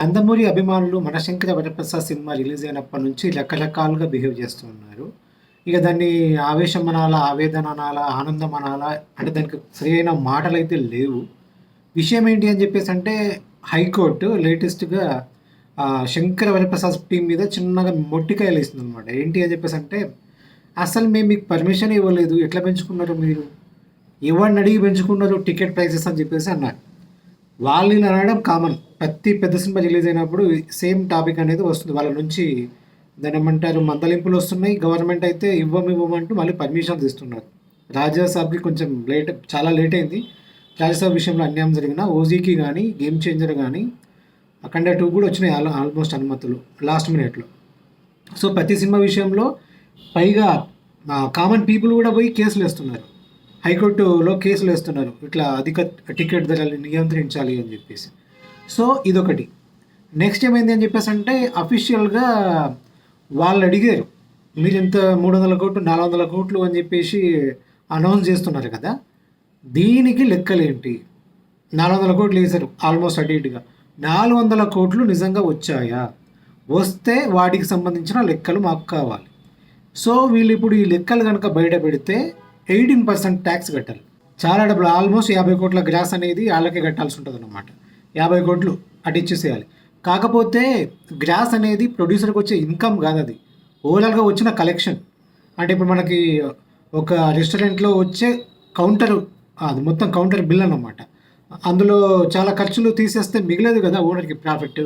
నందమూరి అభిమానులు 'మనశంకర Varaprasad' cinema release అయినప్పటి నుంచి రకరకాలుగా బిహేవ్ చేస్తూ ఉన్నారు. ఇక దాన్ని ఆవేశం అనాలా, ఆవేదన అనాలా, ఆనందం అనాలా అంటే దానికి సరియైన మాటలైతే లేవు. విషయం ఏంటి అని చెప్పేసంటే హైకోర్టు లేటెస్ట్‌గా 'శంకర వరప్రసాద్' టీమ్ మీద చిన్నగా మొట్టికాయలేసిందనమాట. ఏంటి అని చెప్పేసంటే, "అసలు మేము మీకు పర్మిషన్ ఇవ్వలేదు. ఎట్లా పెంచుకున్నారు మీరు? ఎవరిని అడిగి పెంచుకున్నారు టికెట్ ప్రైసెస్" అని చెప్పేసి అన్నారు. వాళ్ళు ఇలా అనడం కామన్. ప్రతి పెద్ద సినిమా రిలీజ్ అయినప్పుడు సేమ్ టాపిక్ అనేది వస్తుంది. వాళ్ళ నుంచి దాన్నేమంటారు మందలింపులొస్తున్నాయి. గవర్నమెంట్ అయితే ఇవ్వమంటూ మళ్ళీ పర్మిషన్స్ ఇస్తున్నారు. 'రాజా సాబ్‌కి' కొంచెం చాలా లేట్ అయింది. 'రాజా సాబ్' విషయంలో అన్యాయం జరిగిన 'ఓజీకి' గానీ, 'గేమ్ చేంజర్' గానీ, 'అఖండ 2' కూడా వచ్చినాయి ఆల్మోస్ట్ అనుమతులు లాస్ట్ మినిట్‌లో. సో, ప్రతి సినిమా విషయంలో పైగా కామన్ పీపుల్ కూడా పోయి కేసులేస్తున్నారు. హైకోర్టులో కేసులేస్తున్నారు. ఇట్లా అధిక టికెట్ ధరల్ని నియంత్రించాలి అని చెప్పేసి. సో, ఇదొకటి. నెక్స్ట్ ఏమైంది అని చెప్పేసంటే అఫీషియల్‌గా వాళ్ళడిగారు. మీరింత 300,00,00,000, 400,00,00,000 అని చెప్పేసి అనౌన్స్ చేస్తున్నారు కదా! దీనికి లెక్కలేంటి? 400,00,00,000 ఏసారు ఆల్మోస్ట్ అటు ఇటుగా. 400,00,00,000 నిజంగా వచ్చాయా? వస్తే వాటికి సంబంధించిన లెక్కలు మాకు కావాలి. సో, వీళ్ళిప్పుడు ఈ లెక్కలు గనక బయట పెడితే 18% ట్యాక్స్ కట్టాలి. చాలా డబ్బులు ఆల్మోస్ట్ 50,00,00,000 గ్రాస్ అనేది ఆళ్ళకే కట్టాల్సి ఉంటదనమాట. 50,00,00,000 అటు ఇచ్చేసేయాలి. కాకపోతే గ్రాస్ అనేది ప్రొడ్యూసర్‌కి వచ్చే ఇన్‌కమ్ కాదది. ఓవరాల్‌గా వచ్చిన కలెక్షన్. అంటే ఇప్పుడు మనకి ఒక రెస్టారెంట్‌లో వచ్చే కౌంటరు అది మొత్తం కౌంటర్ బిల్ అన్నమాట. అందులో చాలా ఖర్చులు తీసేస్తే మిగిలేది కదా ఓనర్‌కి ప్రాఫిట్.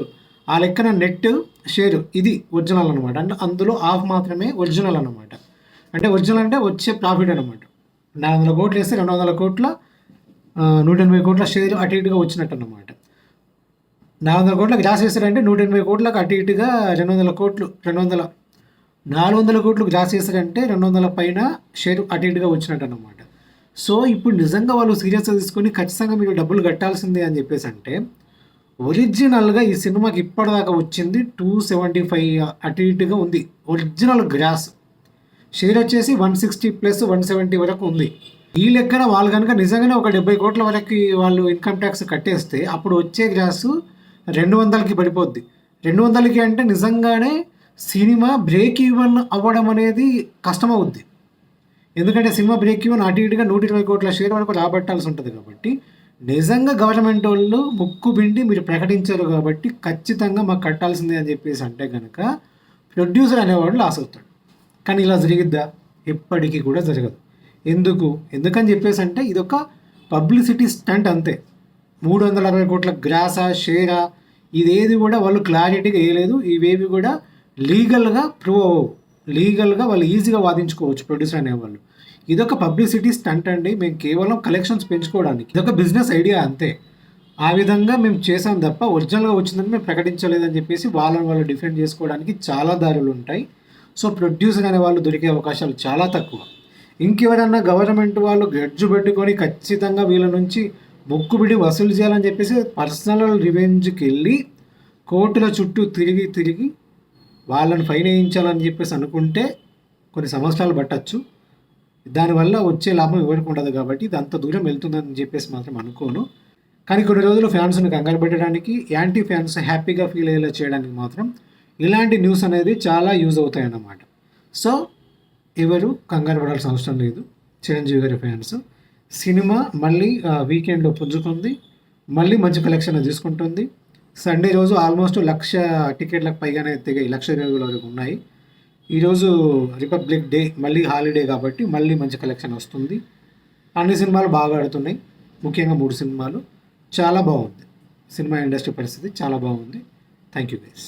ఆ లెక్కన నెట్ షేర్ ఇది ఒరిజినల్ అనమాట. అంటే అందులో హాఫ్ మాత్రమే ఒరిజినల్ అనమాట. అంటే ఒరిజినల్ అంటే వచ్చే ప్రాఫిట్ అనమాట. 400,00,00,000 వేస్తే 200,00,00,000 180,00,00,000 షేర్ అటు ఇటుగా వచ్చినట్టన్నమాట. 400,00,00,000 గ్రాస్ చేశారంటే 180,00,00,000 అటు ఇటుగా 200,00,00,000 400,00,00,000 గ్రాస్ చేశారంటే 200 పైన షేర్ అటు ఇటుగా వచ్చినట్టన్నమాట. సో, ఇప్పుడు నిజంగా వాళ్ళు సీరియస్‌గా తీసుకొని ఖచ్చితంగా మీరు డబ్బులు కట్టాల్సిందే అని చెప్పేసంటే, ఒరిజినల్‌గా ఈ సినిమాకి ఇప్పటిదాకా వచ్చింది 275 అటు ఇటుగా ఉంది. Original gross. షేర్ వచ్చేసి 160 ప్లస్ 170 వరకు ఉంది. ఈ లెక్కన వాళ్ళు గనుక నిజంగానే ఒక 70,00,00,000 వరకి వాళ్ళు ఇన్‌కమ్ ట్యాక్స్ కట్టేస్తే అప్పుడు వచ్చే గ్రాసు 200కి పడిపోద్ది. 200కి అంటే నిజంగానే సినిమా బ్రేక్ ఈవెన్ అవ్వడం అనేది కష్టమవుద్ది. ఎందుకంటే సినిమా బ్రేక్ ఈవెన్ అటు ఇటుగా 120,00,00,000 షేర్ వరకు రాబట్టాల్సి ఉంటది కాబట్టి, నిజంగా గవర్నమెంట్ వోళ్ళు ముక్కుపిండి మీరు ప్రకటించారు కాబట్టి ఖచ్చితంగా మాకు కట్టాల్సిందే అని చెప్పేసి అంటే గనక ప్రొడ్యూసర్ అనేవాడు లాస్ అవుతాడు. కానీ ఇలా జరిగిద్దా? ఎప్పటికీ కూడా జరగదు. ఎందుకని చెప్పేసంటే ఇదొక పబ్లిసిటీ స్టంట్ అంతే. 360,00,00,000 గ్రాసా, షేరా ఇదేది కూడా వాళ్ళు క్లారిటీగా వేయలేదు. ఇవేవి కూడా లీగల్‌గా ప్రూవ్ అవ్వవు. లీగల్‌గా వాళ్ళు ఈజీగా వాదించుకోవచ్చు ప్రొడ్యూసర్ అనేవాళ్ళు. ఇదొక పబ్లిసిటీ స్టంట్ అండి. మేము కేవలం కలెక్షన్స్ పెంచుకోవడానికి. ఇదొక బిజినెస్ ఐడియా అంతే. ఆ విధంగా మేము చేసాం తప్ప ఒరిజినల్‌గా వచ్చిందని మేము ప్రకటించలేదని చెప్పేసి వాళ్ళని వాళ్ళు డిఫెండ్ చేసుకోవడానికి చాలా దారులుంటాయి. సో, ప్రొడ్యూసర్ అనే వాళ్ళు దొరికే అవకాశాలు చాలా తక్కువ. ఇంకెవరన్నా గవర్నమెంట్ వాళ్ళు గడ్జు పెట్టుకొని ఖచ్చితంగా వీళ్ళ నుంచి మొక్కుబిడి వసూలు చేయాలని చెప్పేసి పర్సనల్ రివెంజ్‌కెళ్ళి కోర్టుల చుట్టూ తిరిగి వాళ్ళని ఫైన్ వేయించాలని చెప్పేసి అనుకుంటే కొన్ని సంవత్సరాలు పట్టొచ్చు. దానివల్ల వచ్చే లాభం ఎవరికి ఉండదు కాబట్టి ఇది అంత దూరం వెళ్తుందని చెప్పేసి మాత్రం అనుకోను. కానీ కొన్ని రోజులు ఫ్యాన్స్‌ని కంగారు పెట్టడానికి, యాంటీ ఫ్యాన్స్ హ్యాపీగా ఫీల్ అయ్యేలా చేయడానికి మాత్రం ఇలాంటి న్యూస్ అనేది చాలా యూజ్ అవుతాయన్నమాట. సో, ఎవరు కంగారు పడాల్సిన అవసరం లేదు. చిరంజీవి గారి ఫ్యాన్స్. సినిమా మళ్ళీ వీకెండ్‌లో పుంజుకుంది. మళ్ళీ మంచి కలెక్షన్ తీసుకుంటుంది. సండే రోజు ఆల్మోస్ట్ 1,00,000 టికెట్లకు పైగానే తెగాయి. 1,20,000 వరకు ఉన్నాయి. ఈరోజు రిపబ్లిక్ డే మళ్ళీ హాలిడే కాబట్టి మళ్ళీ మంచి కలెక్షన్ వస్తుంది. అన్ని సినిమాలు బాగా ఆడుతున్నాయి. ముఖ్యంగా 3 సినిమాలు. చాలా బాగుంది. సినిమా ఇండస్ట్రీ పరిస్థితి చాలా బాగుంది. Thank you guys.